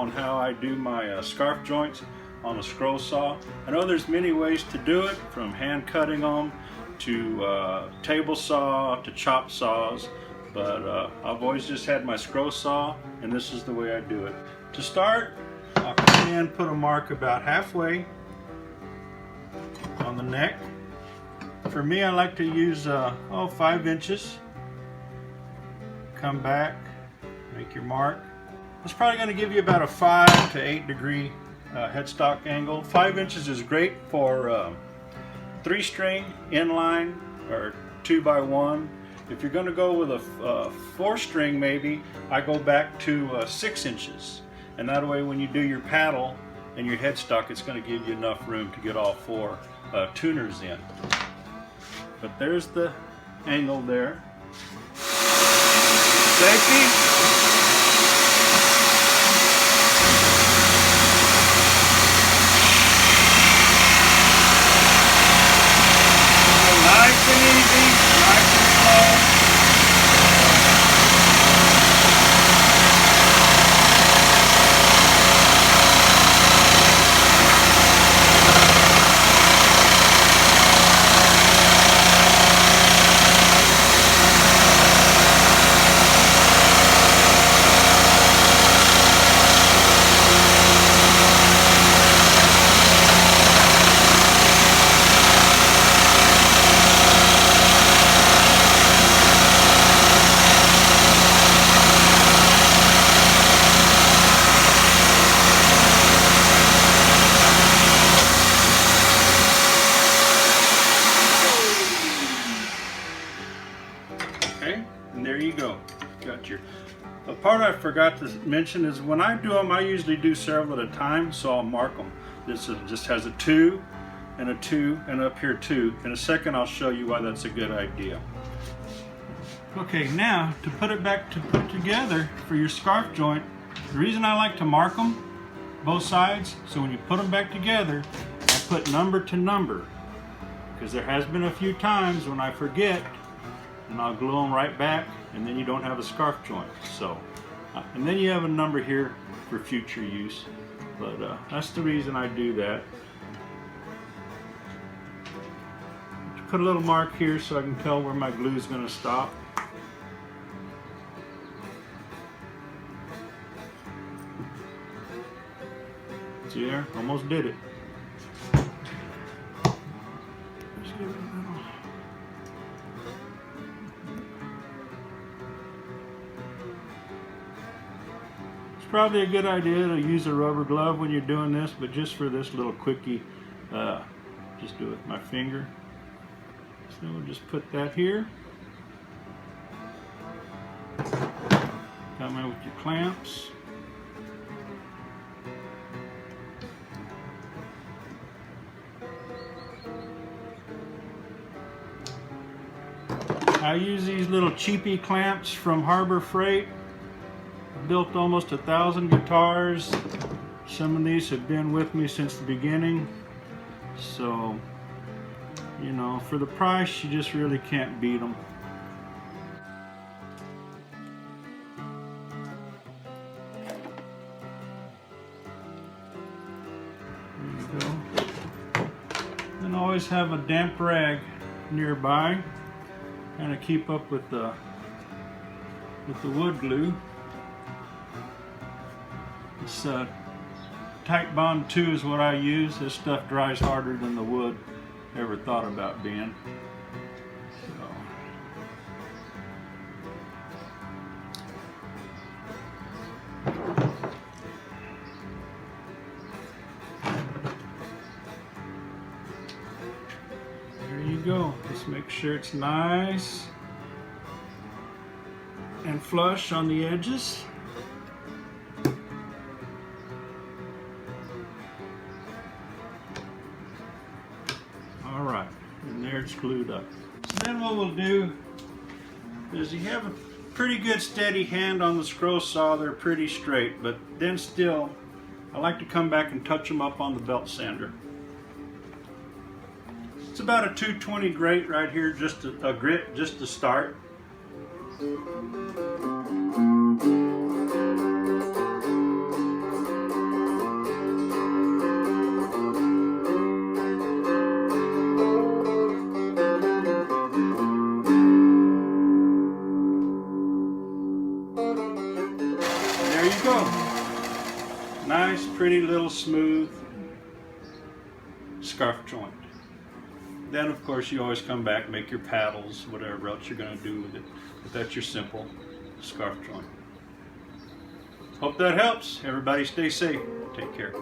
on how I do my scarf joints on a scroll saw. I know there's many ways to do it, from hand cutting them to table saw to chop saws, but I've always just had my scroll saw, and this is the way I do it. To start, I'll come in, put a mark about halfway on the neck. For me, I like to use 5 inches. Come back, make your mark. It's probably going to give you about a 5 to 8 degree headstock angle. 5 inches is great for 3-string inline or 2x1. If you're going to go with a 4-string, maybe I go back to 6 inches, and that way when you do your paddle and your headstock, it's going to give you enough room to get all 4 tuners in. But there's the angle there. Safety. Nice and easy, nice and slow. Okay, and there you go. Got your. The part I forgot to mention is when I do them, I usually do several at a time, so I'll mark them. This just has a 2 and a 2, and up here 2. In a second, I'll show you why that's a good idea. Okay, now to put it together for your scarf joint, the reason I like to mark them, both sides, so when you put them back together, I put number to number, because there has been a few times when I forget, and I'll glue them right back, and then you don't have a scarf joint. So, and then you have a number here for future use. But that's the reason I do that. Put a little mark here so I can tell where my glue is going to stop. See there? Almost did it. Just give it a little. Probably a good idea to use a rubber glove when you're doing this, but just for this little quickie, just do it with my finger. So we'll just put that here. Come in with your clamps. I use these little cheapy clamps from Harbor Freight. Built almost 1,000 guitars. Some of these have been with me since the beginning. So, you know, for the price, you just really can't beat them. There you go. And always have a damp rag nearby, kind of keep up with the wood glue. This Tight Bond 2 is what I use. This stuff dries harder than the wood ever thought about being. So. There you go. Just make sure it's nice and flush on the edges. Alright, and there it's glued up. So then what we'll do is you have a pretty good steady hand on the scroll saw. They're pretty straight, but then still I like to come back and touch them up on the belt sander. It's about a 220 grate right here, just a grit just to start. pretty little smooth scarf joint. Then of course you always come back, make your paddles, whatever else you're going to do with it. But that's your simple scarf joint. Hope that helps. Everybody stay safe. Take care.